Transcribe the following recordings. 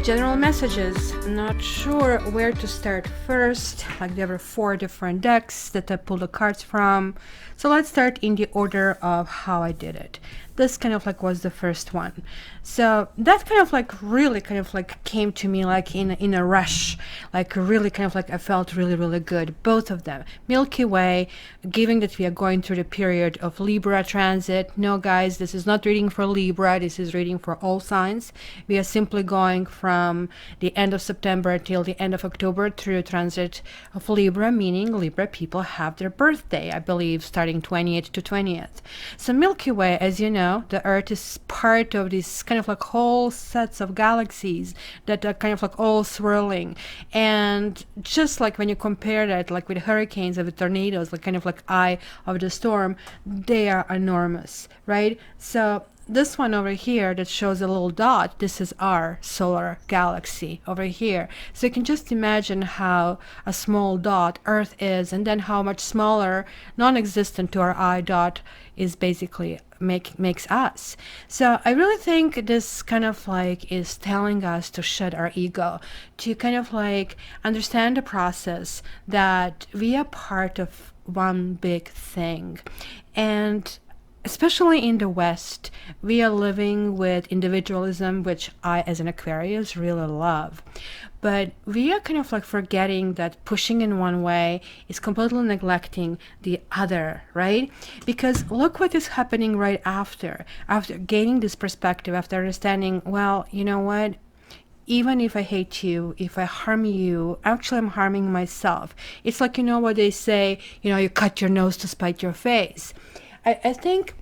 general messages. Not sure where to start first. Like there were 4 different decks that I pulled the cards from. So let's start in the order of how I did it. This kind of like was the first one. So that kind of like really kind of like came to me like in a rush, like really kind of like I felt really good, both of them. Milky Way, given that we are going through the period of Libra transit. No guys, this is not reading for Libra, this is reading for all signs. We are simply going from the end of September till the end of October through transit of Libra, meaning Libra people have their birthday, I believe, starting 28th to 20th. So Milky Way, as you know, the Earth is part of this kind of like whole sets of galaxies that are kind of like all swirling. And just like when you compare that like with hurricanes and with tornadoes, like kind of like eye of the storm, they are enormous, right? So this one over here that shows a little dot, this is our solar galaxy over here. So you can just imagine how a small dot Earth is, and then how much smaller, non-existent to our eye dot is basically makes us. So I really think this kind of like is telling us to shed our ego, to kind of like understand the process that we are part of one big thing. And especially in the West, we are living with individualism, which I, as an Aquarius, really love. But we are kind of like forgetting that pushing in one way is completely neglecting the other, right? Because look what is happening right after gaining this perspective, after understanding, well, you know what? Even if I hate you, if I harm you, actually I'm harming myself. It's like, you know what they say, you cut your nose to spite your face. I think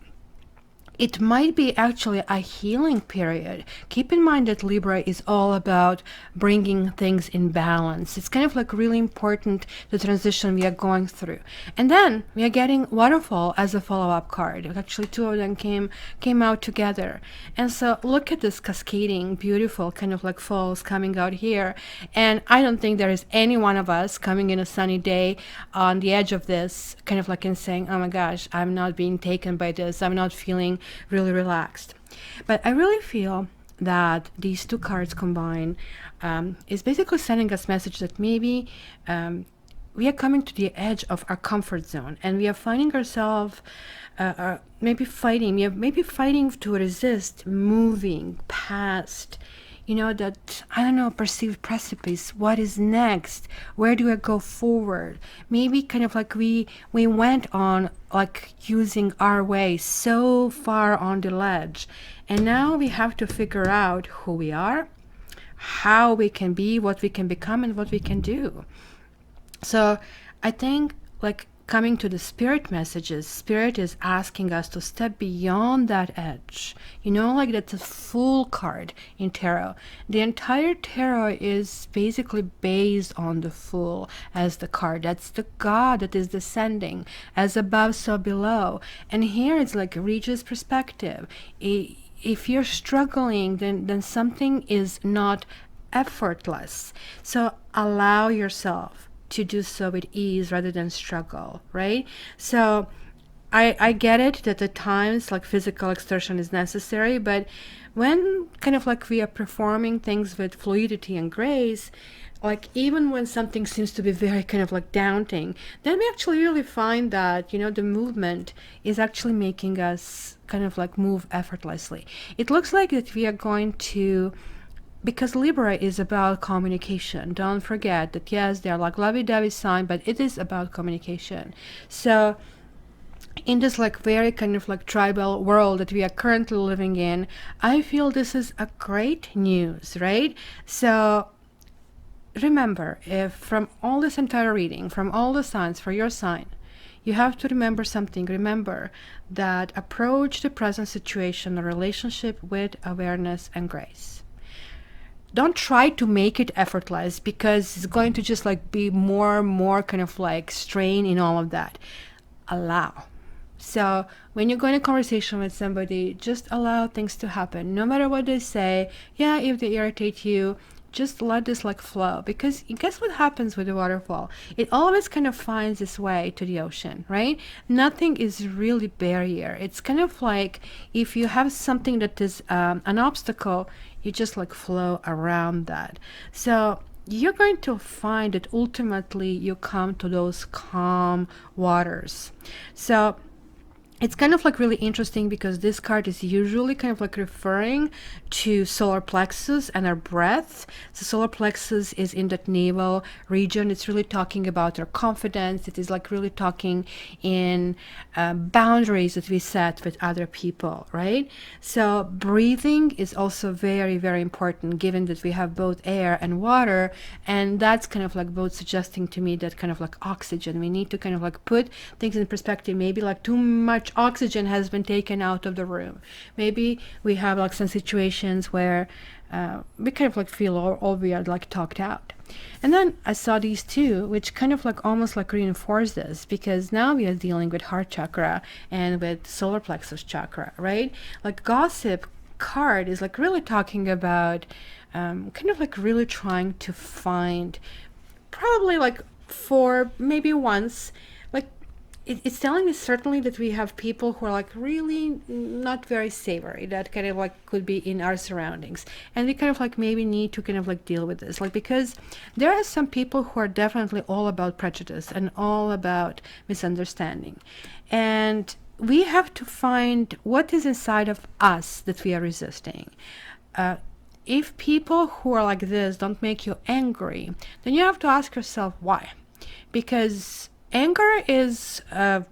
it might be actually a healing period. Keep in mind that Libra is all about bringing things in balance. It's kind of like really important, the transition we are going through. And then we are getting Waterfall as a follow-up card. Actually, 2 of them came out together. And so look at this cascading, beautiful kind of like falls coming out here. And I don't think there is any one of us coming in a sunny day on the edge of this, kind of like in saying, oh my gosh, I'm not being taken by this. I'm not feeling really relaxed. But I really feel that these 2 cards combined is basically sending us message that maybe we are coming to the edge of our comfort zone, and we are finding ourselves maybe fighting to resist moving past that, I don't know, perceived precipice. What is next? Where do I go forward? Maybe kind of like we went on like using our way so far on the ledge, and now we have to figure out who we are, how we can be, what we can become, and what we can do. So I think like coming to the spirit messages, spirit is asking us to step beyond that edge. Like that's a Fool card in tarot. The entire tarot is basically based on the Fool as the card. That's the God that is descending, as above so below. And here it's like Regis perspective. If you're struggling, then something is not effortless. So allow yourself to do so with ease rather than struggle, right? So I get it that at times like physical exertion is necessary, but when kind of like we are performing things with fluidity and grace, like even when something seems to be very kind of like daunting, then we actually really find that the movement is actually making us kind of like move effortlessly. It looks like that we are going to, because Libra is about communication. Don't forget that, yes, they're like lovey-dovey sign, but it is about communication. So in this like very kind of like tribal world that we are currently living in, I feel this is a great news, right? So remember, if from all this entire reading, from all the signs for your sign, you have to remember something. Remember that approach the present situation or relationship with awareness and grace. Don't try to make it effortless, because it's going to just like be more and more kind of like strain in all of that. Allow. So when you go in a conversation with somebody, just allow things to happen. No matter what they say, yeah, if they irritate you, just let this like flow, because guess what happens with the waterfall? It always kind of finds its way to the ocean, right? Nothing is really barrier. It's kind of like if you have something that is an obstacle, You just like flow around that. So you're going to find that ultimately you come to those calm waters. So it's kind of like really interesting because this card is usually kind of like referring to solar plexus and our breath. So solar plexus is in that navel region. It's really talking about our confidence. It is like really talking in boundaries that we set with other people, right? So breathing is also very, very important given that we have both air and water. And that's kind of like both suggesting to me that kind of like oxygen. We need to kind of like put things in perspective. Maybe like too much oxygen has been taken out of the room. Maybe we have like some situations where we kind of like feel all we are like talked out. And then I saw these two, which kind of like almost like reinforce this, because now we are dealing with heart chakra and with solar plexus chakra, right? Like gossip card is like really talking about kind of like really trying to find, probably like for maybe once, like it's telling me certainly that we have people who are like really not very savory, that kind of like could be in our surroundings, and we kind of like maybe need to kind of like deal with this, like because there are some people who are definitely all about prejudice and all about misunderstanding, and we have to find what is inside of us that we are resisting. If people who are like this don't make you angry, then you have to ask yourself why. Because anger is an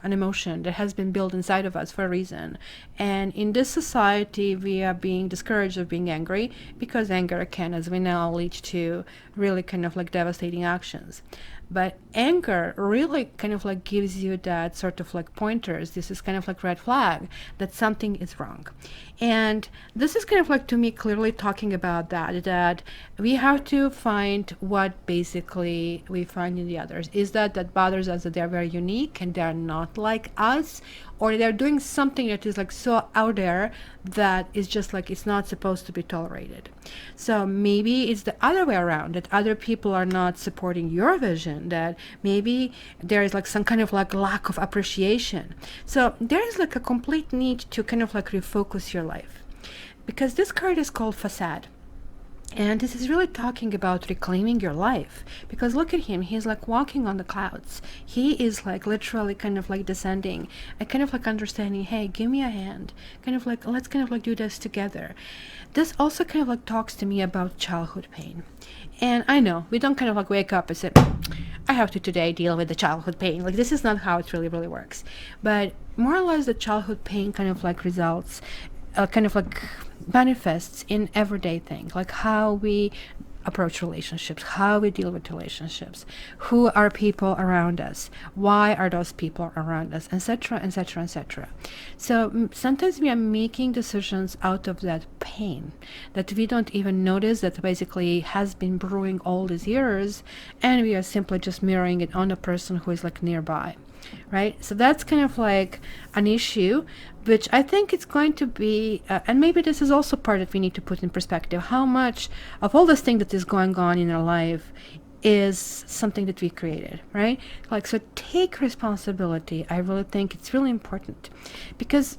emotion that has been built inside of us for a reason. And in this society, we are being discouraged of being angry because anger can, as we know, lead to really kind of like devastating actions. But anger really kind of like gives you that sort of like pointers. This is kind of like red flag that something is wrong. And this is kind of like to me clearly talking about that we have to find what basically we find in the others. Is that bothers us that they're very unique and they're not like us, or they're doing something that is like so out there that is just like it's not supposed to be tolerated. So maybe it's the other way around, that other people are not supporting your vision, that maybe there is like some kind of like lack of appreciation. So there is like a complete need to kind of like refocus your life, because this card is called facade. And this is really talking about reclaiming your life, because look at him, he's like walking on the clouds. He is like literally kind of like descending and kind of like understanding, hey, give me a hand, kind of like let's kind of like do this together. This also kind of like talks to me about childhood pain. And I know we don't kind of like wake up and say, I have to today deal with the childhood pain. Like this is not how it really works. But more or less the childhood pain kind of like results, kind of like manifests in everyday things, like how we approach relationships, how we deal with relationships, who are people around us, why are those people around us, etc., etc., etc. So sometimes we are making decisions out of that pain that we don't even notice that basically has been brewing all these years, and we are simply just mirroring it on a person who is like nearby. Right? So that's kind of like an issue, which I think it's going to be, and maybe this is also part that we need to put in perspective, how much of all this thing that is going on in our life is something that we created, right? Like, so take responsibility. I really think it's really important, because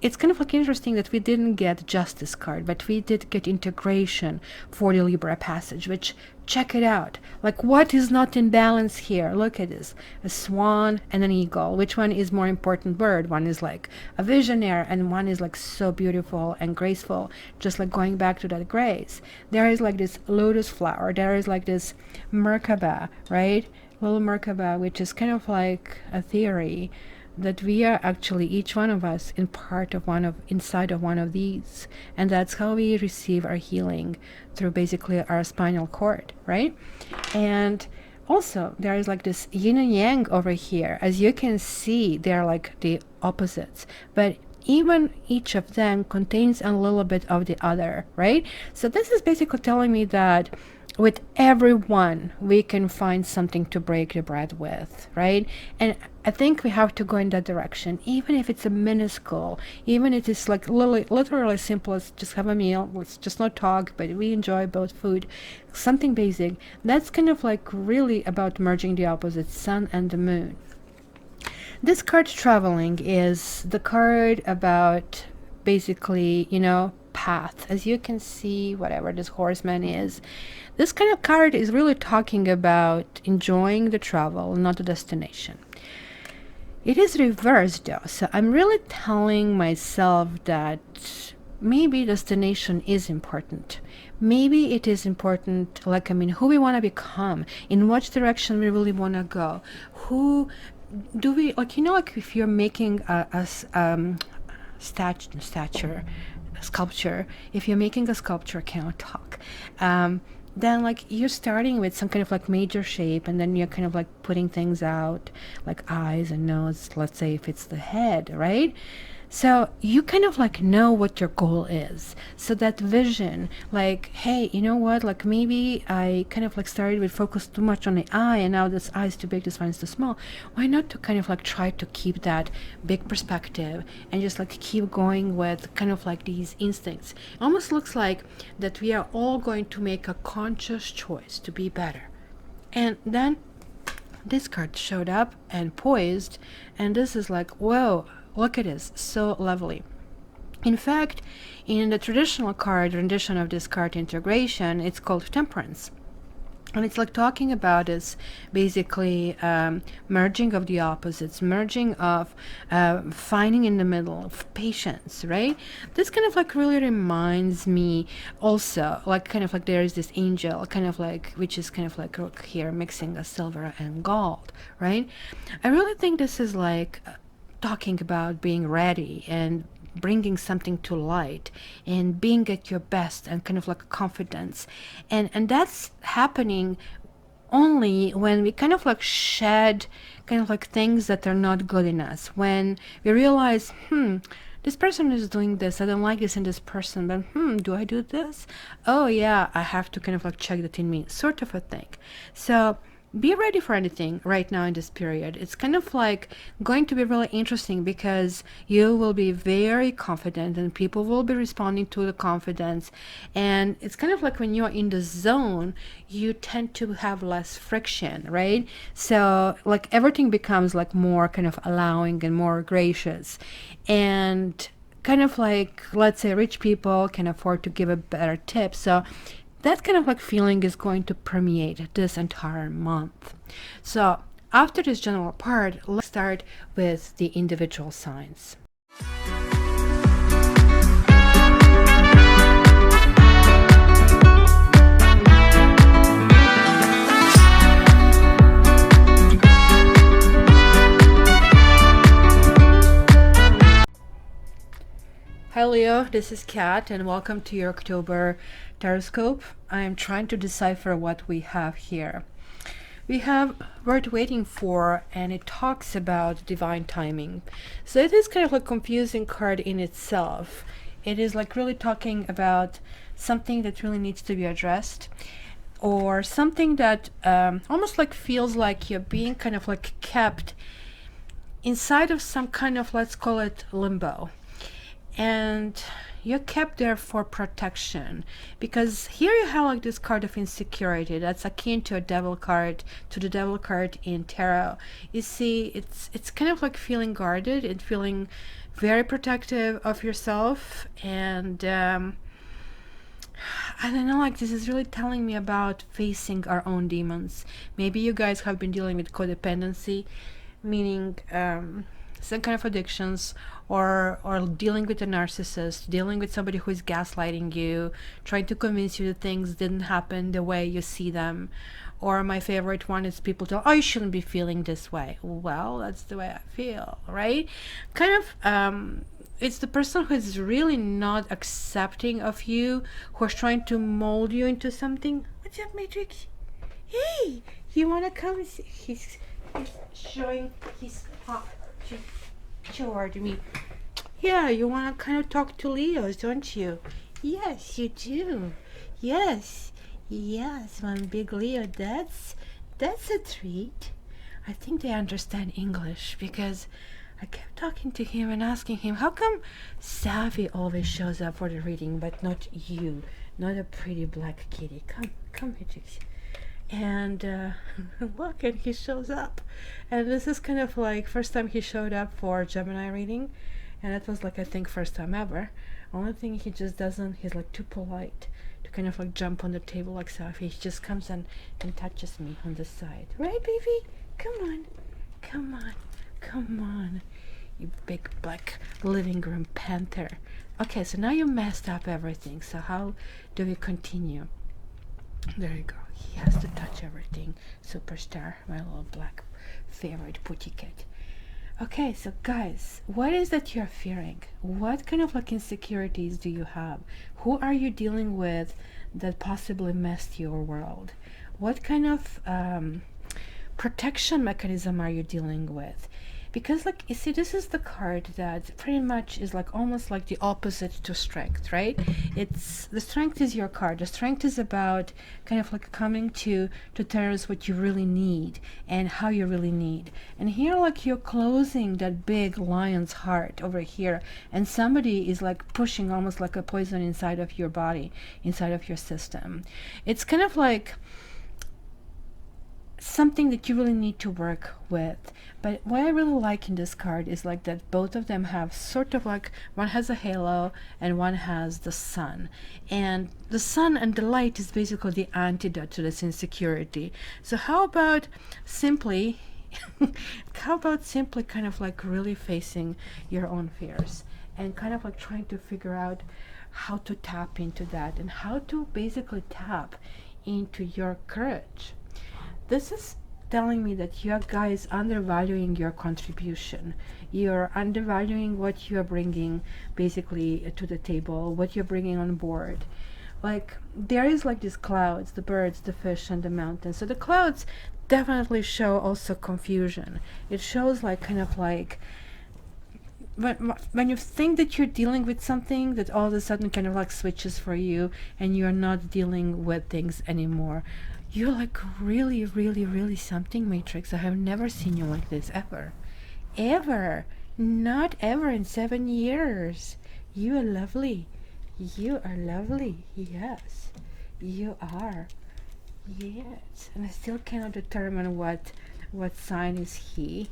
it's kind of like interesting that we didn't get justice card, but we did get integration for the Libra passage, which, check it out. Like, what is not in balance here? Look at this. A swan and an eagle. Which one is more important bird? One is like a visionary and one is like so beautiful and graceful, just like going back to that grace. There is like this lotus flower. There is like this Merkaba, right? Little Merkaba, which is kind of like a theory that we are actually, each one of us, inside of one of these, and that's how we receive our healing, through basically our spinal cord, right? And also there is like this yin and yang over here. As you can see, they're like the opposites, but even each of them contains a little bit of the other, right? So this is basically telling me that with everyone we can find something to break the bread with, right? And I think we have to go in that direction, even if it's a minuscule, even if it's like literally simple as just have a meal, let's just not talk, but we enjoy both food, something basic. That's kind of like really about merging the opposites, sun and the moon. This card, traveling, is the card about basically, path. As you can see, whatever this horseman is, this kind of card is really talking about enjoying the travel, not the destination. It is reversed though, so I'm really telling myself that maybe destination is important. Maybe it is important, like, I mean, who we want to become, in which direction we really want to go. Who do we, like, you know, like if you're making a sculpture, if you're making a sculpture, I cannot talk. Then like you're starting with some kind of like major shape, and then you're kind of like putting things out like eyes and nose, let's say if it's the head, right? So you kind of like know what your goal is. So that vision, like, hey, you know what, like maybe I kind of like started with focus too much on the eye, and now this eye is too big, this one is too small. Why not to kind of like try to keep that big perspective and just like keep going with kind of like these instincts. It almost looks like that we are all going to make a conscious choice to be better. And then this card showed up and poised, and this is like, whoa, look at this, so lovely. In fact, in the traditional card rendition of this card integration, it's called Temperance. And it's like talking about this basically merging of the opposites, merging of finding in the middle of patience, right? This kind of like really reminds me also, like kind of like there is this angel, kind of like, which is kind of like here mixing a silver and gold, right? I really think this is like talking about being ready and bringing something to light and being at your best and kind of like confidence, and that's happening only when we kind of like shed kind of like things that are not good in us, when we realize, this person is doing this, I don't like this in this person, but do I do this? Oh yeah, I have to kind of like check that in me, sort of a thing. So be ready for anything right now in this period. It's kind of like going to be really interesting because you will be very confident and people will be responding to the confidence. And it's kind of like when you're in the zone, you tend to have less friction, right? So like everything becomes like more kind of allowing and more gracious. And kind of like, let's say rich people can afford to give a better tip. So that kind of like feeling is going to permeate this entire month. So after this general part, let's start with the individual signs. Hi Leo, this is Kat and welcome to your October Taroscope. I am trying to decipher what we have here. We have Worth Waiting For, and it talks about divine timing. So it is kind of a confusing card in itself. It is like really talking about something that really needs to be addressed, or something that almost like feels like you're being kind of like kept inside of some kind of, let's call it limbo. And you're kept there for protection, because here you have like this card of insecurity that's akin to a devil card, to the devil card in tarot. You see, it's kind of like feeling guarded and feeling very protective of yourself. And I don't know, like this is really telling me about facing our own demons. Maybe you guys have been dealing with codependency, meaning some kind of addictions, or dealing with a narcissist, dealing with somebody who is gaslighting you, trying to convince you that things didn't happen the way you see them. Or my favorite one is people tell, oh, you shouldn't be feeling this way. Well, that's the way I feel, right? Kind of it's the person who is really not accepting of you, who is trying to mold you into something. What's up, Matrix? Hey, you want to come? He's showing his heart toward me. Yeah, you want to kind of talk to Leos, don't you? Yes, you do. Yes, one big Leo. That's a treat. I think they understand English, because I kept talking to him and asking him, how come Savvy always shows up for the reading, but not you, not a pretty black kitty? Come, Matrix. And look, and he shows up. And this is kind of like first time he showed up for Gemini reading, and that was like, I think, first time ever. Only thing he just doesn't, he's like too polite to kind of like jump on the table like so. He just comes and touches me on the side. Right, baby? Come on. Come on. Come on. You big black living room panther. Okay, so now you messed up everything. So how do we continue? There you go. He has to touch everything. Superstar, my little black favorite putty cat. Okay, so guys, what is that you're fearing? What kind of like insecurities do you have? Who are you dealing with that possibly messed your world? What kind of protection mechanism are you dealing with? Because like you see, this is the card that pretty much is like almost like the opposite to strength, right? It's the strength is your card. The strength is about kind of like coming to terms what you really need and how you really need. And here like you're closing that big lion's heart over here, and somebody is like pushing almost like a poison inside of your body, inside of your system. It's kind of like something that you really need to work with. But what I really like in this card is like that both of them have sort of like, one has a halo and one has the sun, and the sun and the light is basically the antidote to this insecurity. So how about simply kind of like really facing your own fears and kind of like trying to figure out how to tap into that and how to basically tap into your courage. This is telling me that you guys undervaluing your contribution. You're undervaluing what you're bringing basically to the table, what you're bringing on board. Like there is like these clouds, the birds, the fish, and the mountains. So the clouds definitely show also confusion. It shows like kind of like when you think that you're dealing with something, that all of a sudden kind of like switches for you and you're not dealing with things anymore. You're like really, really, really something, Matrix. I have never seen you like this ever. Ever. Not ever in 7 years. You are lovely. You are lovely. Yes. You are. Yes. And I still cannot determine what sign is he.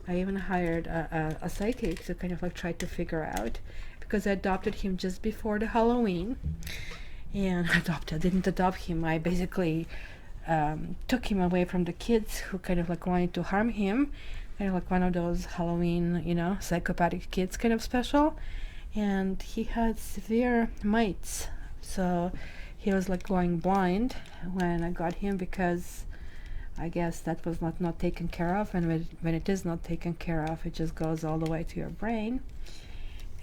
I even hired a psychic to kind of like try to figure out, because I adopted him just before the Halloween. And didn't adopt him. I basically took him away from the kids who kind of like wanted to harm him, kind of like one of those Halloween, psychopathic kids kind of special. And he had severe mites, so he was like going blind when I got him, because I guess that was not taken care of, and when it is not taken care of, it just goes all the way to your brain.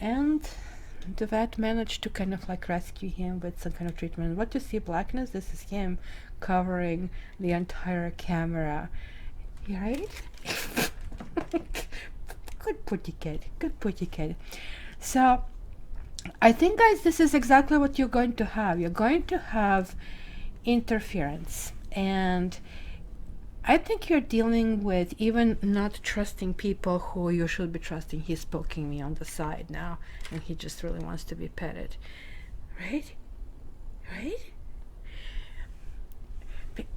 And the vet managed to kind of like rescue him with some kind of treatment. What you see, blackness, this is him covering the entire camera. You right? Good putty kid. So I think, guys, this is exactly what you're going to have. You're going to have interference, and I think you're dealing with even not trusting people who you should be trusting. He's poking me on the side now, and he just really wants to be petted. Right?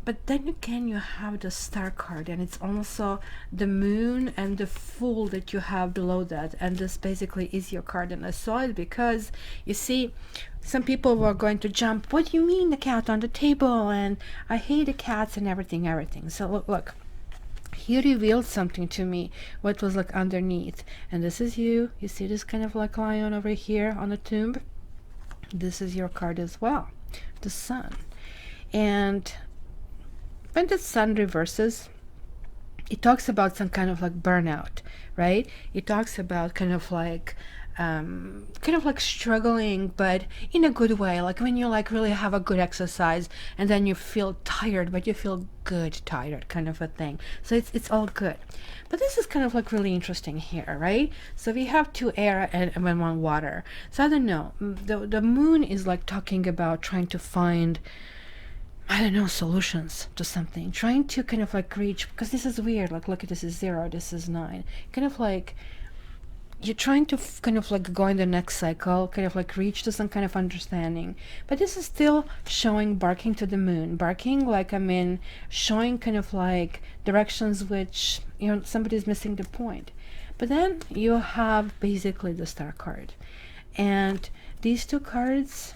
But then again, you have the star card, and it's also the moon and the fool that you have below that, and this basically is your card. And I saw it because, you see, some people were going to jump, what do you mean the cat on the table, and I hate the cats and everything. So look, he revealed something to me, what was like underneath. And this is you see this kind of like lion over here on the tomb. This is your card as well, the sun. And when the sun reverses, it talks about some kind of like burnout, right? It talks about kind of like struggling, but in a good way, like when you like really have a good exercise and then you feel tired, but you feel good tired, kind of a thing. So it's all good. But this is kind of like really interesting here, right? So we have 2 air and 1 water. So I don't know, the moon is like talking about trying to find, I don't know, solutions to something, trying to kind of like reach, because this is weird, like look, this is 0, this is 9, kind of like you're trying to kind of like go in the next cycle, kind of like reach to some kind of understanding. But this is still showing barking to the moon, barking like, I mean, showing kind of like directions which, somebody's missing the point. But then you have basically the star card, and These two cards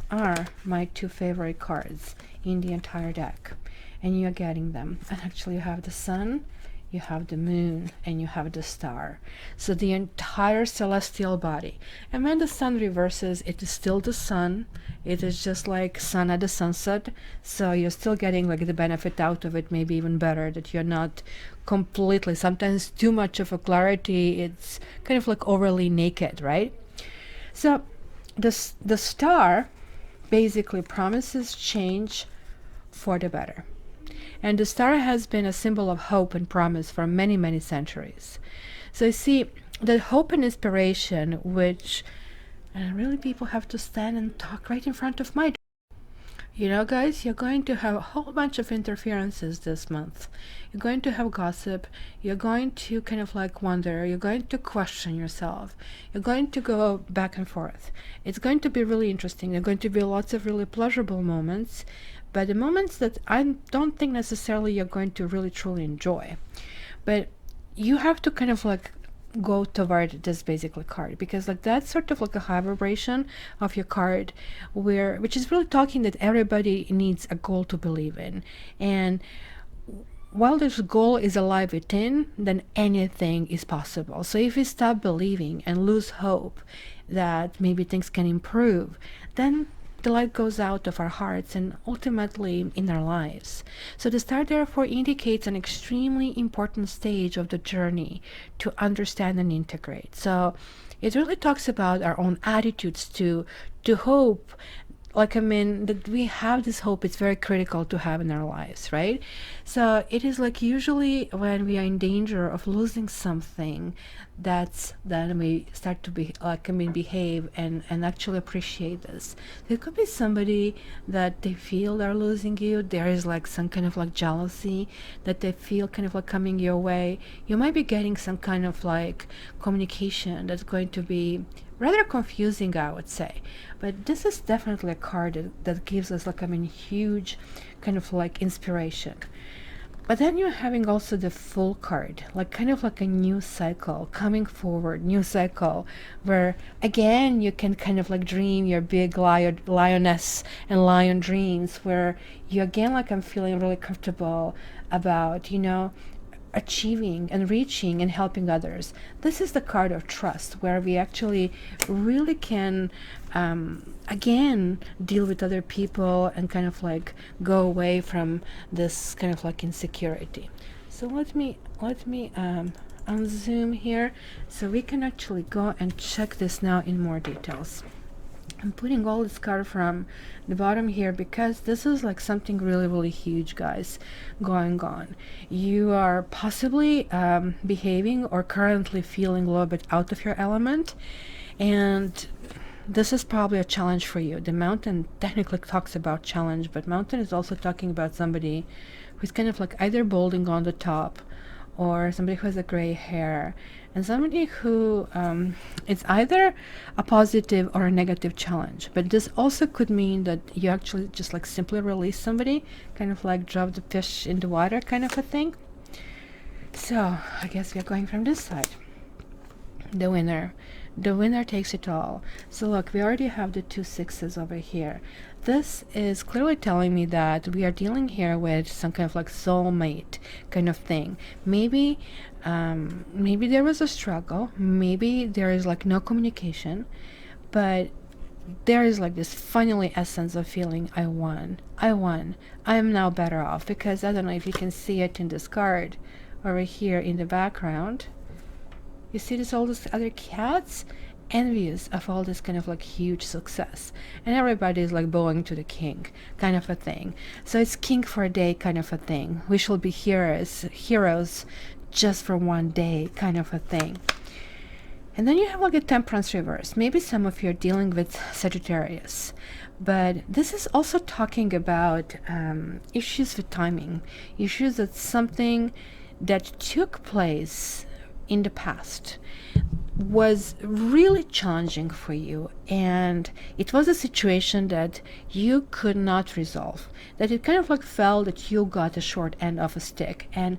are my two favorite cards in the entire deck, and you're getting them. And actually you have the sun, you have the moon, and you have the star. So the entire celestial body. And when the sun reverses, it is still the sun. It is just like sun at the sunset. So you're still getting like the benefit out of it, maybe even better, that you're not completely, sometimes too much of a clarity. It's kind of like overly naked, right? So the star basically promises change for the better. And the star has been a symbol of hope and promise for many, many centuries. So you see, the hope and inspiration, which really people have to stand and talk right in front of my door. You know, guys, you're going to have a whole bunch of interferences this month. You're going to have gossip. You're going to kind of like wonder. You're going to question yourself. You're going to go back and forth. It's going to be really interesting. There are going to be lots of really pleasurable moments, but the moments that I don't think necessarily you're going to really truly enjoy. But you have to kind of like go toward this basically card, because like that's sort of like a high vibration of your card, which is really talking that everybody needs a goal to believe in. And while this goal is alive within, then anything is possible. So if we stop believing and lose hope that maybe things can improve, then the light goes out of our hearts and ultimately in our lives. So the star therefore indicates an extremely important stage of the journey to understand and integrate. So it really talks about our own attitudes to hope. Like, I mean, that we have this hope, it's very critical to have in our lives, right? So it is like usually when we are in danger of losing something, then we start to behave and actually appreciate this. There could be somebody that they feel they're losing you. There is like some kind of like jealousy that they feel kind of like coming your way. You might be getting some kind of like communication that's going to be rather confusing, I would say. But this is definitely a card that gives us like, I mean, huge kind of like inspiration. But then you're having also the Fool card, like kind of like a new cycle coming forward, new cycle where again you can kind of like dream your big lioness and lion dreams, where you again, like, I'm feeling really comfortable about, you know, achieving and reaching and helping others. This is the card of trust, where we actually really can again deal with other people and kind of like go away from this kind of like insecurity. So let me unzoom here so we can actually go and check this now in more details. I'm putting all this card from the bottom here because this is like something really, really huge, guys, going on. You are possibly behaving or currently feeling a little bit out of your element, and this is probably a challenge for you. The mountain technically talks about challenge, but mountain is also talking about somebody who's kind of like either balding on the top, or somebody who has a gray hair, and somebody who it's either a positive or a negative challenge. But this also could mean that you actually just like simply release somebody, kind of like drop the fish in the water kind of a thing. So I guess we're going from this side. The winner takes it all. So look, we already have the 2 sixes over here. This is clearly telling me that we are dealing here with some kind of like soulmate kind of thing. Maybe there was a struggle, maybe there is like no communication, but there is like this finally essence of feeling I won, I am now better off. Because I don't know if you can see it in this card over here in the background. You see this, all these other cats envious of all this kind of like huge success, and everybody is like bowing to the king kind of a thing. So it's king for a day kind of a thing. We shall be heroes just for one day kind of a thing. And then you have like a temperance reverse. Maybe some of you are dealing with Sagittarius, but this is also talking about issues with timing, issues that something that took place in the past was really challenging for you, and it was a situation that you could not resolve, that it kind of like felt that you got a short end of a stick, and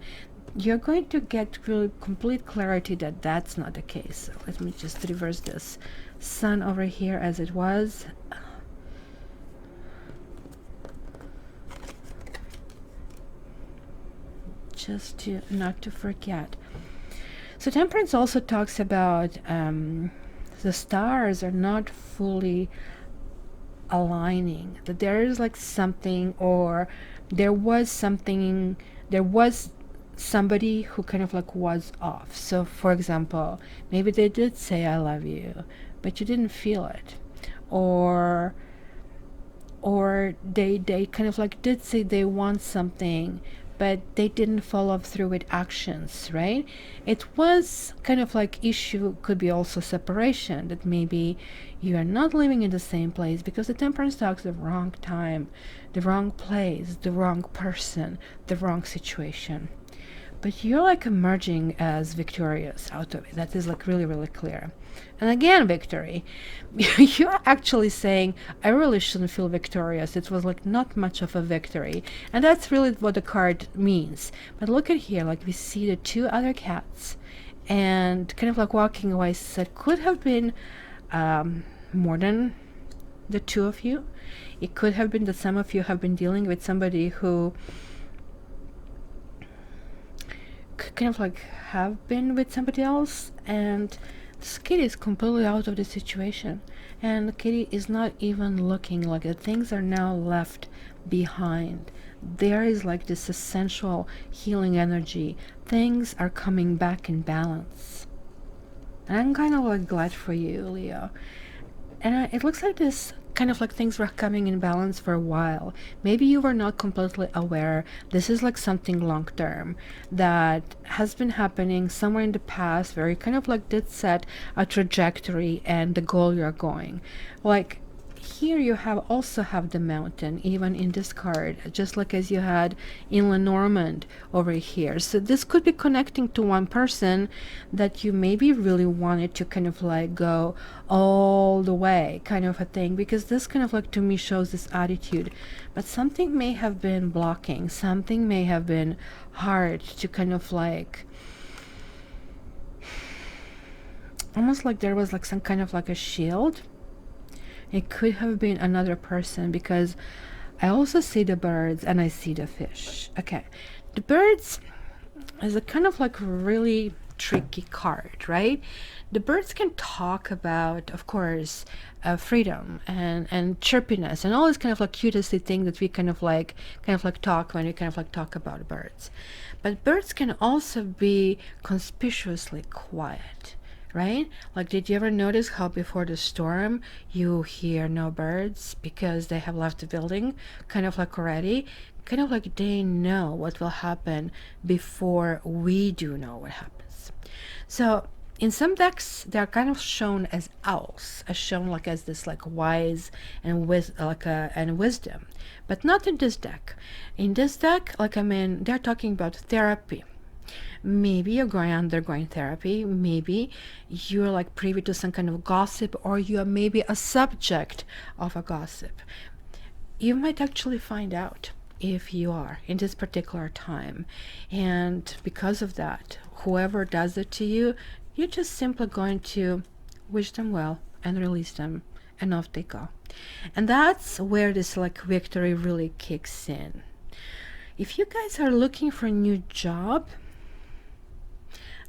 you're going to get really complete clarity that that's not the case. So let me just reverse this sun over here as it was. Just to not to forget. So temperance also talks about the stars are not fully aligning, that there is like something, or there was something, there was somebody who kind of like was off. So for example, maybe they did say I love you, but you didn't feel it, or they kind of like did say they want something, but they didn't follow through with actions, right? It was kind of like issue could be also separation, that maybe you are not living in the same place because the temperance talks the wrong time, the wrong place, the wrong person, the wrong situation. But you're like emerging as victorious out of it. That is like really, really clear. And again, victory. You're actually saying, I really shouldn't feel victorious. It was like not much of a victory. And that's really what the card means. But look at here, like we see the two other cats and kind of like walking away. So it could have been more than the two of you. It could have been that some of you have been dealing with somebody who kind of like have been with somebody else, and this kitty is completely out of the situation, and the kitty is not even looking, like the things are now left behind. There is like this essential healing energy. Things are coming back in balance, and I'm kind of like glad for you, Leo. And it looks like this kind of like things were coming in balance for a while. Maybe you were not completely aware. This is like something long term that has been happening somewhere in the past, where you kind of like did set a trajectory and the goal you're going. Like here you have also have the mountain, even in this card, just like as you had in Lenormand over here. So this could be connecting to one person that you maybe really wanted to kind of like go all the way, kind of a thing, because this kind of like to me shows this attitude. But something may have been blocking, something may have been hard to kind of like, almost like there was like some kind of like a shield. It could have been another person, because I also see the birds and I see the fish. Okay, the birds is a kind of like really tricky card, right? The birds can talk about, of course, freedom and chirpiness and all this kind of like cutesy thing that we kind of like talk when we kind of like talk about birds. But birds can also be conspicuously quiet, right? Like, did you ever notice how before the storm you hear no birds because they have left the building kind of like already? Kind of like they know what will happen before we do know what happens. So in some decks they're kind of shown as owls, as shown like as this like wise and and wisdom, but not in this deck. In this deck, like, I mean, they're talking about therapy. Maybe you're undergoing therapy, maybe you're like privy to some kind of gossip, or you are maybe a subject of a gossip. You might actually find out if you are in this particular time, and because of that, whoever does it to you, you're just simply going to wish them well and release them, and off they go. And that's where this like victory really kicks in. If you guys are looking for a new job,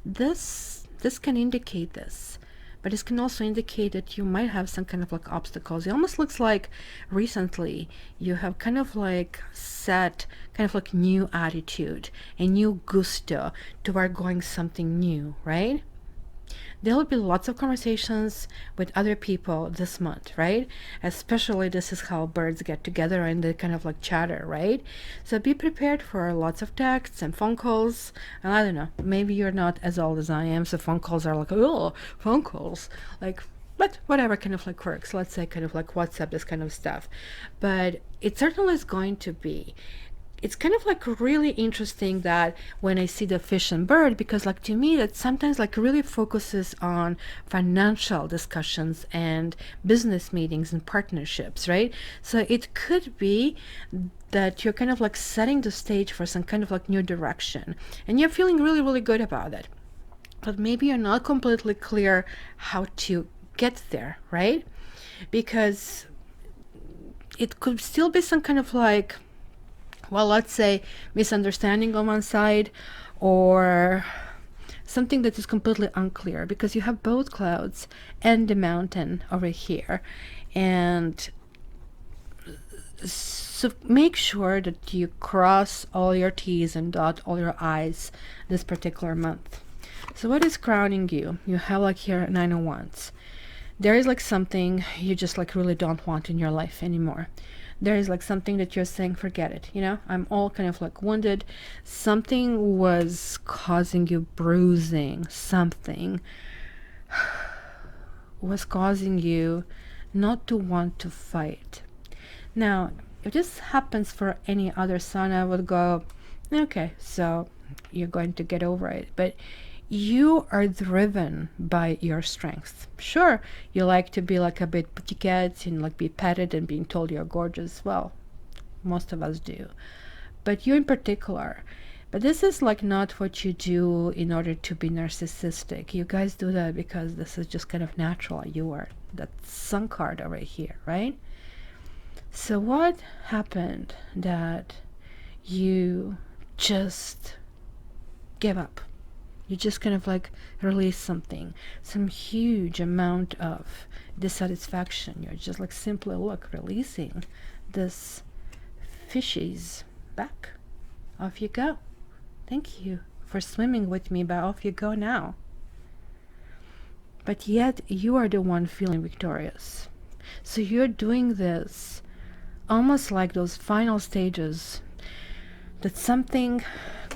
this can indicate this, but this can also indicate that you might have some kind of like obstacles. It almost looks like recently you have kind of like set kind of like new attitude, a new gusto toward going something new, right? There will be lots of conversations with other people this month, right? Especially this is how birds get together and they kind of like chatter, right? So be prepared for lots of texts and phone calls. And I don't know, maybe you're not as old as I am, so phone calls are like, oh, phone calls, like, but whatever kind of like works. Let's say kind of like WhatsApp, this kind of stuff. But it certainly is going to be. It's kind of like really interesting that when I see the fish and bird, because like to me that sometimes like really focuses on financial discussions and business meetings and partnerships, right? So it could be that you're kind of like setting the stage for some kind of like new direction, and you're feeling really, really good about it. But maybe you're not completely clear how to get there, right? Because it could still be some kind of like, well, let's say misunderstanding on one side, or something that is completely unclear, because you have both clouds and the mountain over here. And so make sure that you cross all your T's and dot all your I's this particular month. So what is crowning you? You have like here 9 of Wands. There is like something you just like really don't want in your life anymore. There is like something that you're saying, forget it, you know, I'm all kind of like wounded. Something was causing you bruising. Something was causing you not to want to fight. Now, if this happens for any other sign, I would go, okay, so you're going to get over it. But you are driven by your strength. Sure, you like to be like a bit petite and like be petted and being told you're gorgeous. Well, most of us do. But you in particular. But this is like not what you do in order to be narcissistic. You guys do that because this is just kind of natural. You are that sun card over here, right? So what happened that you just give up? You just kind of like release something, some huge amount of dissatisfaction. You're just like simply look, releasing this fishies back. Off you go. Thank you for swimming with me, but off you go now. But yet you are the one feeling victorious. So you're doing this almost like those final stages that something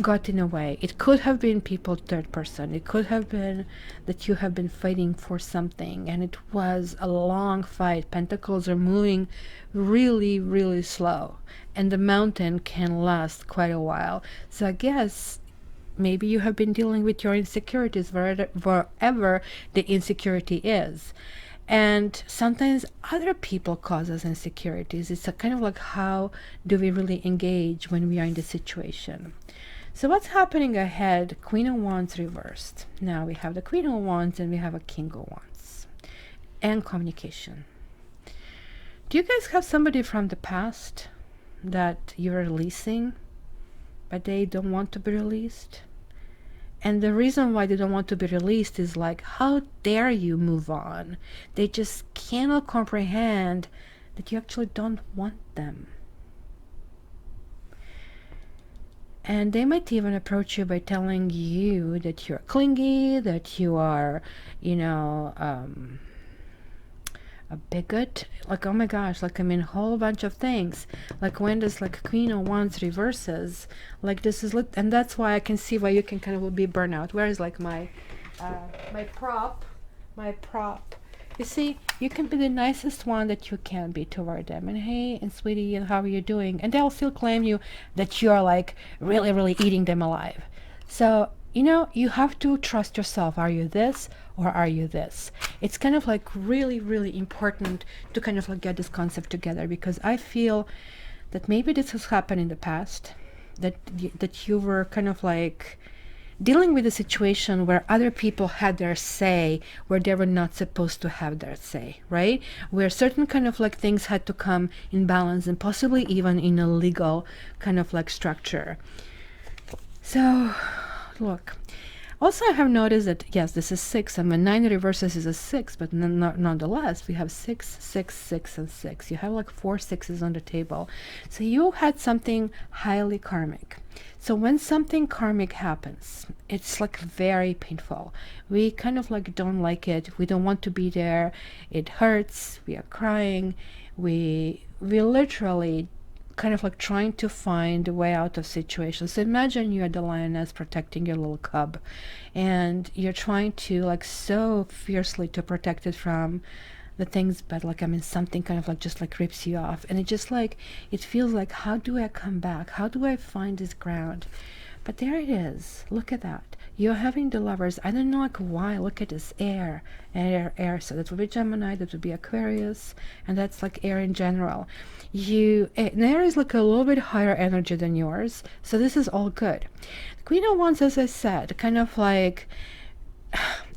got in a way. It could have been people third person. It could have been that you have been fighting for something and it was a long fight. Pentacles are moving really, really slow, and the mountain can last quite a while. So I guess maybe you have been dealing with your insecurities wherever the insecurity is. And sometimes other people cause us insecurities. It's a kind of like, how do we really engage when we are in the situation? So what's happening ahead? Queen of Wands reversed. Now we have the Queen of Wands and we have a King of Wands. And communication. Do you guys have somebody from the past that you're releasing, but they don't want to be released? And the reason why they don't want to be released is like, how dare you move on? They just cannot comprehend that you actually don't want them. And they might even approach you by telling you that you're clingy, that you are, you know, a bigot. Like, oh my gosh, like, I mean, a whole bunch of things. Like, when this like Queen of Wands reverses, like this is, and that's why I can see why you can kind of be burnout. Where is like my prop? You see, you can be the nicest one that you can be toward them, and hey, and sweetie, and how are you doing? And they'll still claim you that you're like really, really eating them alive. So, you know, you have to trust yourself. Are you this or are you this? It's kind of like really, really important to kind of like get this concept together, because I feel that maybe this has happened in the past, that you were kind of like dealing with a situation where other people had their say where they were not supposed to have their say, right? Where certain kind of like things had to come in balance, and possibly even in a legal kind of like structure. So look, also I have noticed that yes, this is 6, and when 9 reverses is a 6, but nonetheless we have 6, 6, 6, and 6. You have like 4 6s on the table. So you had something highly karmic. So when something karmic happens, it's like very painful. We kind of like don't like it. We don't want to be there. It hurts. We are crying. We literally kind of like trying to find a way out of situations. So imagine you're the lioness protecting your little cub, and you're trying to like so fiercely to protect it from the things, but like, I mean, something kind of like just like rips you off, and it just like, it feels like, how do I come back? How do I find this ground? But there it is. Look at that. You're having the Lovers. I don't know like why. Look at this air. So that would be Gemini, that would be Aquarius, and that's like air in general. And air is like a little bit higher energy than yours, so this is all good. The Queen of Wands, as I said, kind of like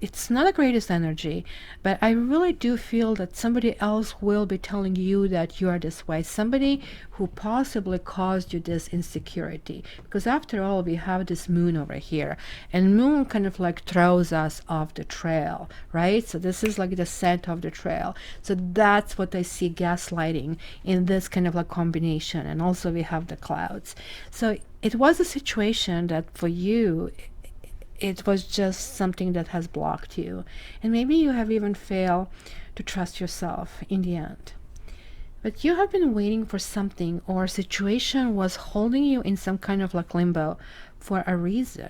it's not the greatest energy, but I really do feel that somebody else will be telling you that you are this way. Somebody who possibly caused you this insecurity. Because after all, we have this moon over here, and moon kind of like throws us off the trail, right? So this is like the scent of the trail. So that's what I see gaslighting in this kind of like combination. And also we have the clouds. So it was a situation that for you, it was just something that has blocked you. And maybe you have even failed to trust yourself in the end. But you have been waiting for something, or a situation was holding you in some kind of like limbo for a reason.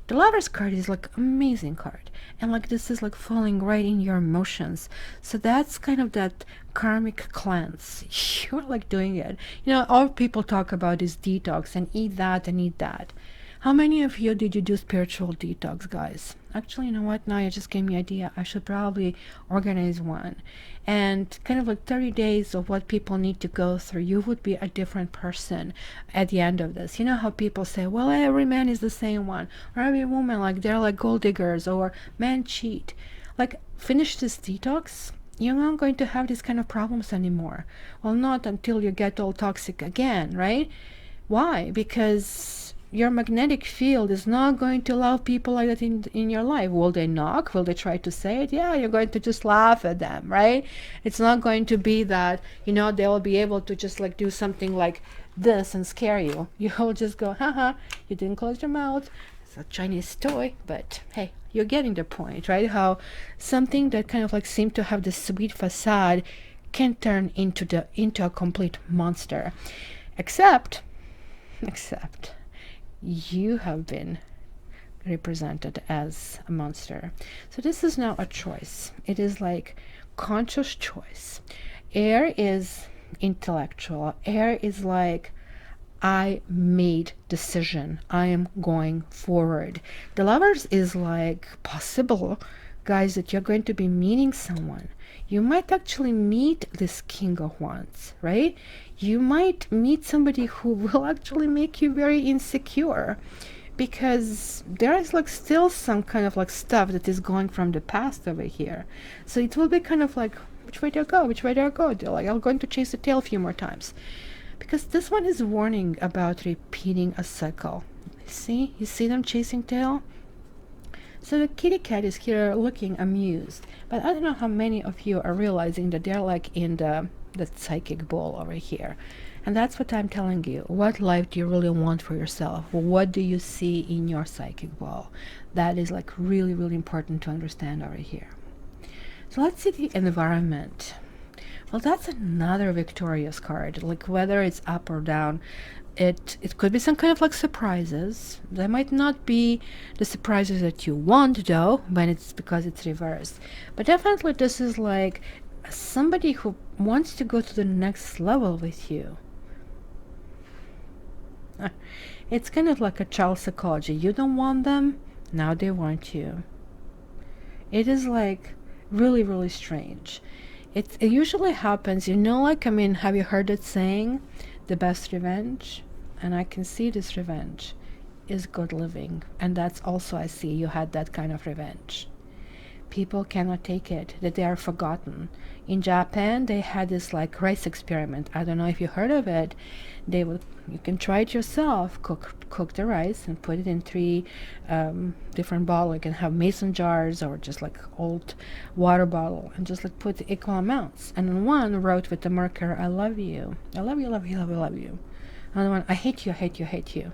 The Lover's card is like amazing card. And like this is like falling right in your emotions. So that's kind of that karmic cleanse. You're like doing it. You know, all people talk about is detox and eat that and eat that. How many of you did you do spiritual detox, guys? Actually, you know what? Now you just gave me an idea. I should probably organize one. And kind of like 30 days of what people need to go through. You would be a different person at the end of this. You know how people say, well, every man is the same one. Or every woman, like they're like gold diggers. Or men cheat. Like, finish this detox. You're not going to have these kind of problems anymore. Well, not until you get all toxic again, right? Why? Because your magnetic field is not going to allow people like that in your life. Will they knock? Will they try to say it? Yeah, you're going to just laugh at them, right? It's not going to be that, you know, they'll be able to just like do something like this and scare you. You'll just go, haha, you didn't close your mouth. It's a Chinese toy, but hey, you're getting the point, right? How something that kind of like seemed to have this sweet facade can turn into a complete monster. Except you have been represented as a monster. So this is now a choice. It is like conscious choice. Air is intellectual. Air is like, I made decision. I am going forward. The Lovers is like possible, guys, that you're going to be meeting someone. You might actually meet this King of Wands, right? You might meet somebody who will actually make you very insecure, because there is like still some kind of like stuff that is going from the past over here. So it will be kind of like, which way do I go? Which way do I go? They're like, I'm going to chase the tail a few more times. Because this one is warning about repeating a cycle. See? You see them chasing tail? So the kitty cat is here looking amused. But I don't know how many of you are realizing that they're like in the psychic ball over here. And that's what I'm telling you. What life do you really want for yourself? What do you see in your psychic ball? That is like really, really important to understand over here. So let's see the environment. Well, that's another victorious card. Like whether it's up or down, it could be some kind of like surprises. They might not be the surprises that you want though, when it's because it's reversed. But definitely this is like somebody who wants to go to the next level with you. It's kind of like a child psychology. You don't want them, now they want you. It is like really, really strange. It usually happens, you know, like, I mean, have you heard that saying, the best revenge? And I can see this revenge is good living. And that's also, I see you had that kind of revenge. People cannot take it, that they are forgotten. In Japan, they had this like rice experiment. I don't know if you heard of it. You can try it yourself. Cook the rice and put it in 3 different bottles. You can have mason jars or just like old water bottle, and just like put equal amounts. And on one wrote with the marker, I love you. I love you, love you, love you, love you. Another one, I hate you, hate you, hate you.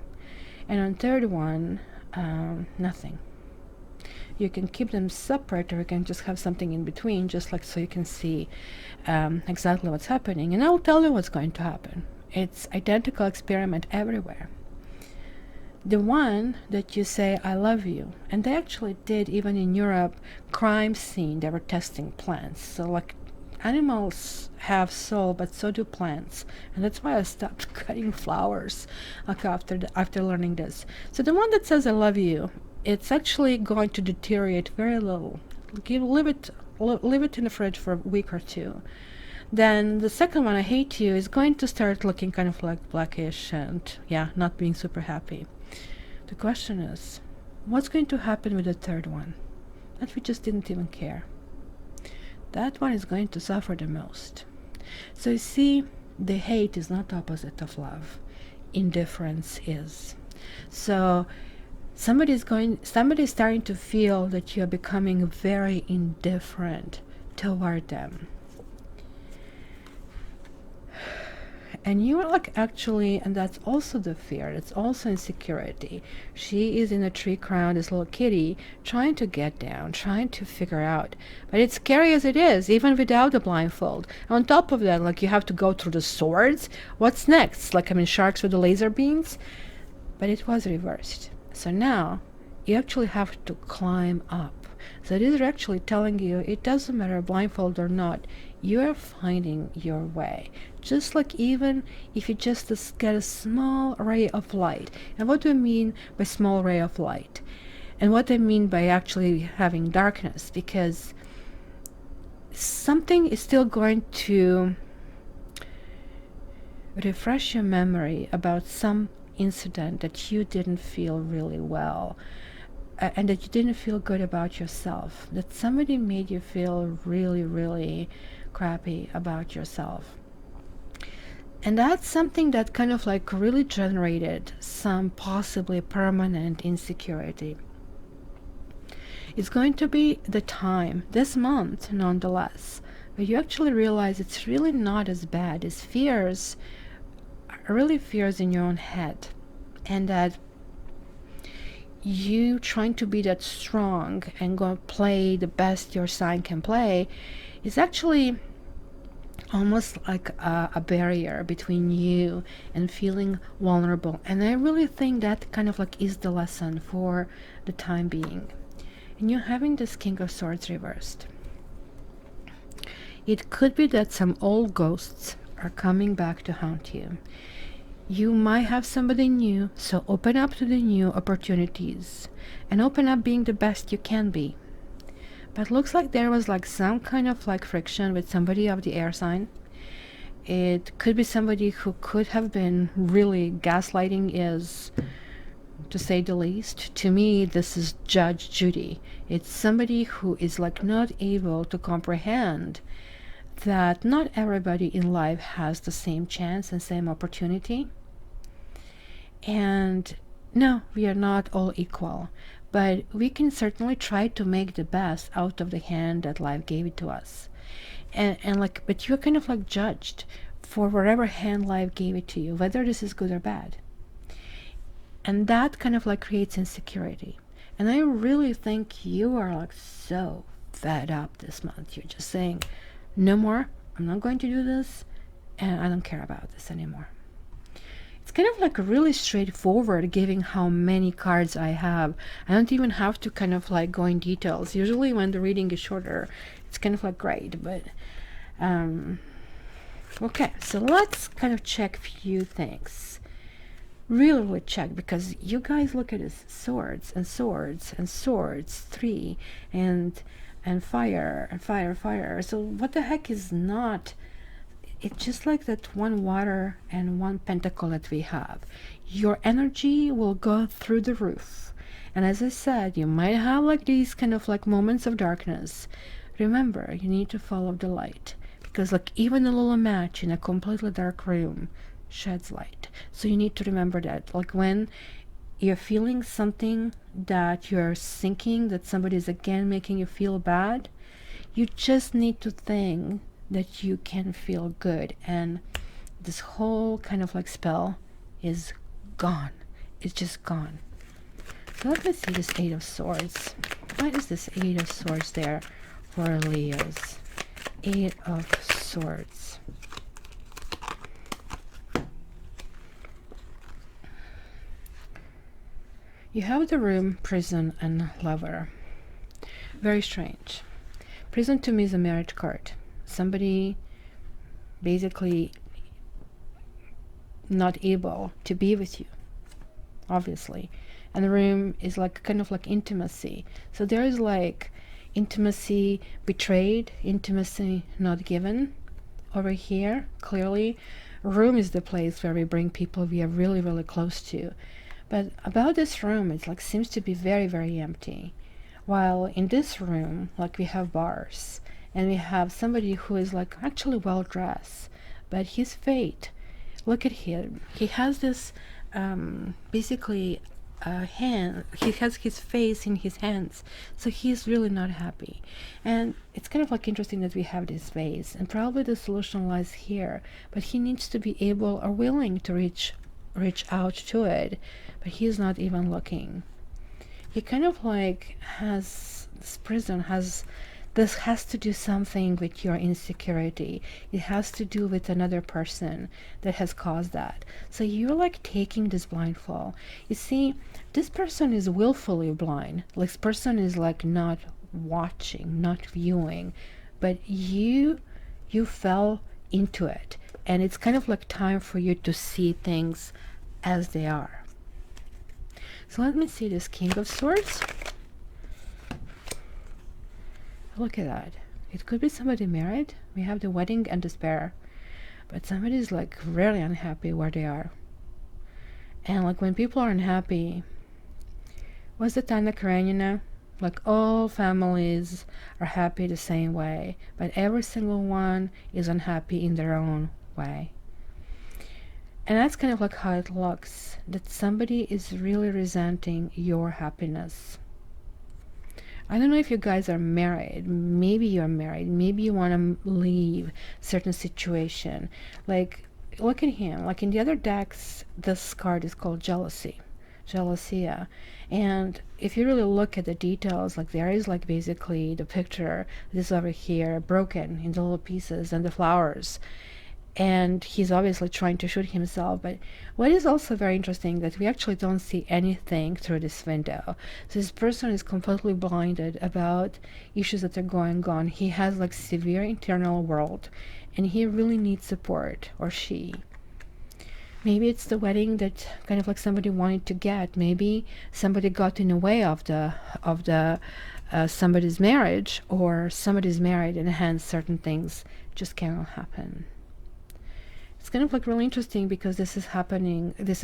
And on third one, nothing. You can keep them separate, or you can just have something in between, just like so you can see exactly what's happening. And I'll tell you what's going to happen. It's identical experiment everywhere. The one that you say, I love you, and they actually did, even in Europe, crime scene, they were testing plants. So like animals have soul, but so do plants. And that's why I stopped cutting flowers like after learning this. So the one that says I love you, it's actually going to deteriorate very little. Leave it in the fridge for a week or 2. Then the second one, I hate you, is going to start looking kind of like blackish and yeah, not being super happy. The question is, what's going to happen with the third one? that we just didn't even care. That one is going to suffer the most. So you see, the hate is not opposite of love. Indifference is. So somebody's starting to feel that you're becoming very indifferent toward them. And you're like, actually, and that's also the fear, it's also insecurity. She is in a tree crown, this little kitty, trying to get down, trying to figure out. But it's scary as it is, even without the blindfold. On top of that, like, you have to go through the swords. What's next? Like, I mean, sharks with the laser beams? But it was reversed. So now, you actually have to climb up. So these are actually telling you, it doesn't matter blindfold or not, you are finding your way. Just like even if you just get a small ray of light. And what do I mean by small ray of light? And what I mean by actually having darkness, because something is still going to refresh your memory about some incident that you didn't feel really well, and that you didn't feel good about yourself, that somebody made you feel really, really crappy about yourself. And that's something that kind of like really generated some possibly permanent insecurity. It's going to be the time, this month nonetheless, where you actually realize it's really not as bad as fears, really fears in your own head, and that you trying to be that strong and go play the best your sign can play is actually almost like a barrier between you and feeling vulnerable. And I really think that kind of like is the lesson for the time being. And you're having this King of Swords reversed. It could be that some old ghosts are coming back to haunt you. You might have somebody new, so open up to the new opportunities and open up being the best you can be. But looks like there was like some kind of like friction with somebody of the air sign. It could be somebody who could have been really gaslighting, is, to say the least. To me, this is Judge Judy. It's somebody who is like not able to comprehend that not everybody in life has the same chance and same opportunity. And no, we are not all equal, but we can certainly try to make the best out of the hand that life gave it to us. And like, but you're kind of like judged for whatever hand life gave it to you, whether this is good or bad. And that kind of like creates insecurity. And I really think you are like so fed up this month. You're just saying, no more, I'm not going to do this, and I don't care about this anymore. It's kind of like really straightforward, given how many cards I have. I don't even have to kind of like go in details. Usually when the reading is shorter, it's kind of like great, but okay, so let's kind of check a few things. Really check, because you guys look at this swords and swords and swords, 3, and fire and fire, fire. So what the heck is not? It's just like that one water and one pentacle that we have. Your energy will go through the roof. And as I said, you might have like these kind of like moments of darkness. Remember, you need to follow the light, because like even a little match in a completely dark room sheds light. So you need to remember that, like when you're feeling something that you're thinking that somebody is again making you feel bad, you just need to think that you can feel good, and this whole kind of like spell is gone. It's just gone. So let me see this 8 of Swords. Why is this 8 of Swords there for Leos? 8 of Swords. You have the Room, Prison, and Lover. Very strange. Prison to me is a marriage card. Somebody basically not able to be with you, obviously. And the Room is like kind of like intimacy. So there is like intimacy betrayed, intimacy not given. Over here, clearly, Room is the place where we bring people we are really, really close to. But about this room, it's like seems to be very, very empty. While in this room, like, we have bars, and we have somebody who is like actually well dressed, but his fate, look at him. He has this basically hand. He has his face in his hands, so he's really not happy. And it's kind of like interesting that we have this vase, and probably the solution lies here. But he needs to be able or willing to reach out to it, but he's not even looking. He kind of like has this prison has this has to do something with your insecurity. It has to do with another person that has caused that. So you're like taking this blindfold. You see, this person is willfully blind. Like, this person is like not watching, not viewing, but you fell into it, and it's kind of like time for you to see things as they are. So let me see this King of Swords. Look at that. It could be somebody married. We have the wedding and despair. But somebody's like really unhappy where they are. And like when people are unhappy, what's the Tana Karenina? Like, all families are happy the same way, but every single one is unhappy in their own way. And that's kind of like how it looks, that somebody is really resenting your happiness. I don't know if you guys are married. Maybe you're married. Maybe you want to leave certain situation. Like, look at him. Like in the other decks, this card is called jealousy. Jealousy. And if you really look at the details, like there is like basically the picture, this over here, broken into little pieces, and the flowers. And he's obviously trying to shoot himself. But what is also very interesting, that we actually don't see anything through this window. So this person is completely blinded about issues that are going on. He has like severe internal world, and he really needs support, or she. Maybe it's the wedding that kind of like somebody wanted to get. Maybe somebody got in the way of the somebody's marriage, or somebody's married and hence certain things just cannot happen. It's kind of like really interesting because this is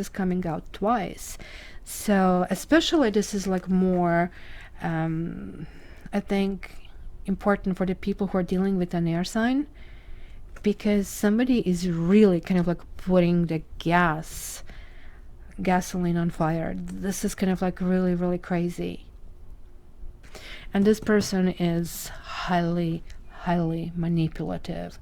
coming out twice. So especially this is like more, I think, important for the people who are dealing with an air sign, because somebody is really kind of like putting the gasoline on fire. This is kind of like really, really crazy. And this person is highly, highly manipulative.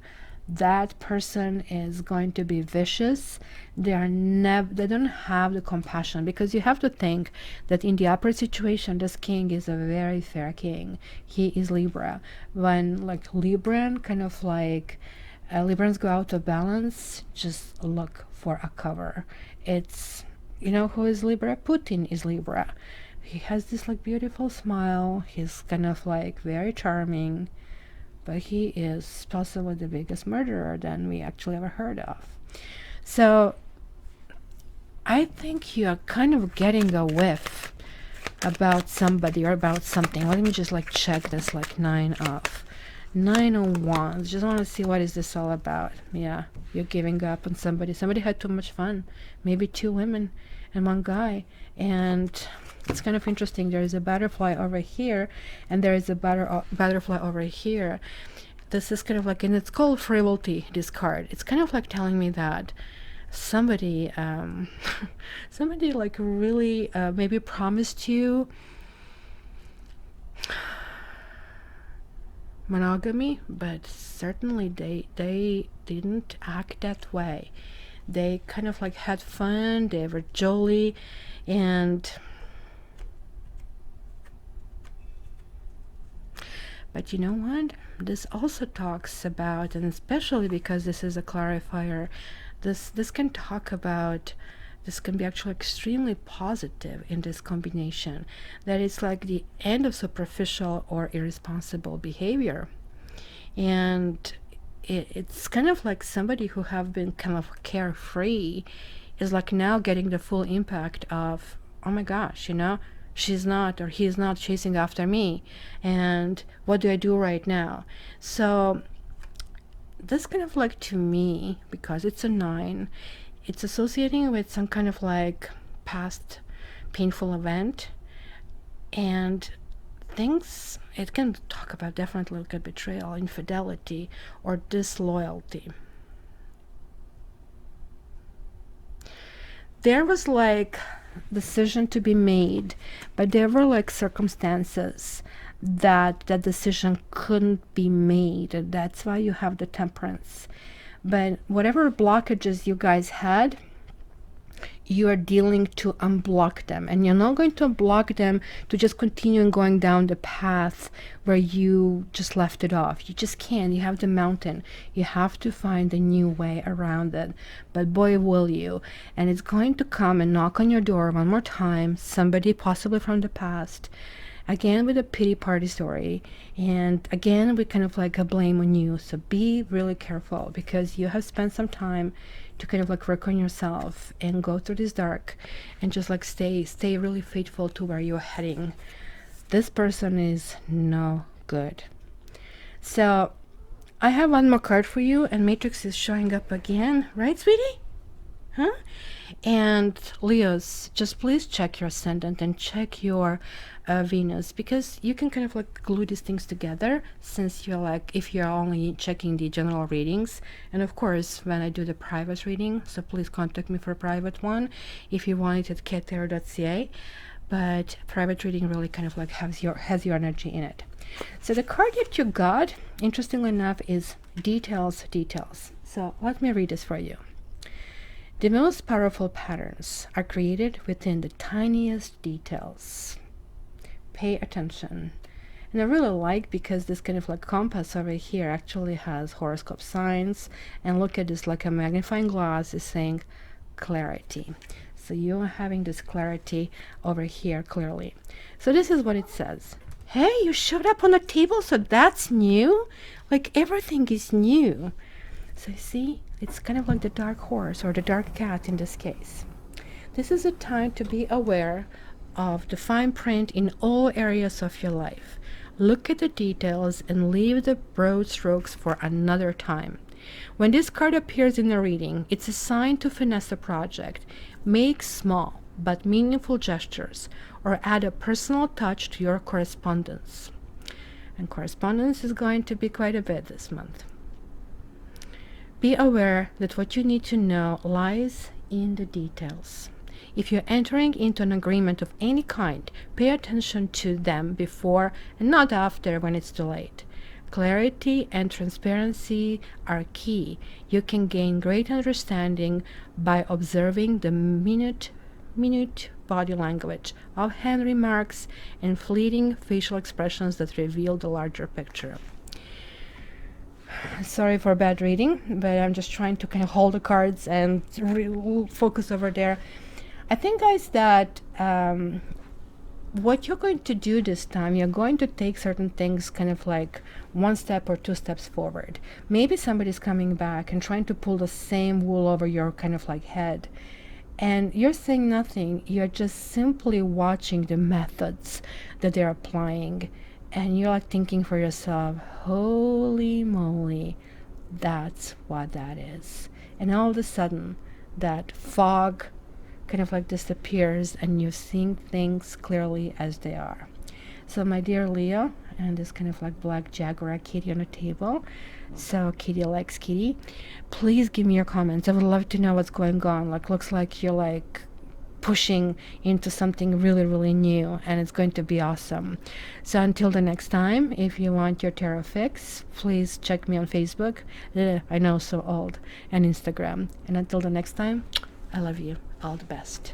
That person is going to be vicious. They don't have the compassion, because you have to think that in the opposite situation, this king is a very fair king. He is Libra. When like Librans go out of balance, just look for a cover. It's, you know who is Libra? Putin is Libra. He has this like beautiful smile. He's kind of like very charming, but he is possibly the biggest murderer than we actually ever heard of. So I think you are kind of getting a whiff about somebody or about something. Let me just like check this, like 9 of Wands. Just want to see what is this all about. Yeah, you're giving up on somebody. Somebody had too much fun. Maybe 2 women and 1 guy. And it's kind of interesting. There is a butterfly over here, and there is a butterfly over here. This is kind of like, and it's called frivolity, this card. It's kind of like telling me that somebody somebody like really maybe promised you monogamy, but certainly they didn't act that way. They kind of like had fun, they were jolly, and but you know what, this also talks about, and especially because this is a clarifier, this can talk about, this can be actually extremely positive in this combination, that it's like the end of superficial or irresponsible behavior. And it's kind of like somebody who have been kind of carefree is like now getting the full impact of, oh my gosh, you know, she's not, or he's not chasing after me, and what do I do right now? So this kind of like, to me, because it's a 9, it's associating with some kind of like past painful event, and things, it can talk about definitely like a betrayal, infidelity, or disloyalty. There was like decision to be made, but there were like circumstances that that decision couldn't be made, and that's why you have the Temperance. But whatever blockages you guys had, you are dealing to unblock them, and you're not going to block them to just continue going down the path where you just left it off. You just can't. You have the mountain. You have to find a new way around it. But boy, will you. And it's going to come and knock on your door one more time, somebody possibly from the past, again with a pity party story, and again we kind of like a blame on you. So be really careful, because you have spent some time to kind of like work on yourself and go through this dark, and just like stay really faithful to where you're heading. This person is no good. So I have one more card for you, and Matrix is showing up again, right, sweetie? Huh? And Leos, just please check your ascendant and check your Venus, because you can kind of like glue these things together, since you're like, if you're only checking the general readings. And of course, when I do the private reading, so please contact me for a private one if you want it at cattarot.ca. But private reading really kind of like has your energy in it. So the card that you got, interestingly enough, is details. So let me read this for you. The most powerful patterns are created within the tiniest details. Pay attention. And I really like, because this kind of like compass over here actually has horoscope signs, and look at this, like a magnifying glass is saying clarity. So you're having this clarity over here clearly. So this is what it says. Hey, you showed up on the table, so that's new? Like everything is new. So you see, it's kind of like the dark horse, or the dark cat in this case. This is a time to be aware of the fine print in all areas of your life. Look at the details and leave the broad strokes for another time. When this card appears in the reading, it's a sign to finesse the project. Make small but meaningful gestures, or add a personal touch to your correspondence. And correspondence is going to be quite a bit this month. Be aware that what you need to know lies in the details. If you're entering into an agreement of any kind, pay attention to them before and not after, when it's too late. Clarity and transparency are key. You can gain great understanding by observing the minute body language, offhand remarks, and fleeting facial expressions that reveal the larger picture. Sorry for bad reading, but I'm just trying to kind of hold the cards and focus over there. I think, guys, that what you're going to do this time, you're going to take certain things kind of like one step or two steps forward. Maybe somebody's coming back and trying to pull the same wool over your kind of like head, and you're saying nothing. You're just simply watching the methods that they're applying, and you're like thinking for yourself, holy moly, that's what that is. And all of a sudden that fog kind of like disappears, and you're seeing things clearly as they are. So my dear Leo, and this kind of like black jaguar kitty on the table, so kitty likes kitty, please give me your comments. I would love to know what's going on. Like, looks like you're like pushing into something really, really new, and it's going to be awesome. So until the next time, if you want your tarot fix, please check me on Facebook, I know, so old, and Instagram. And until the next time, I love you. All the best.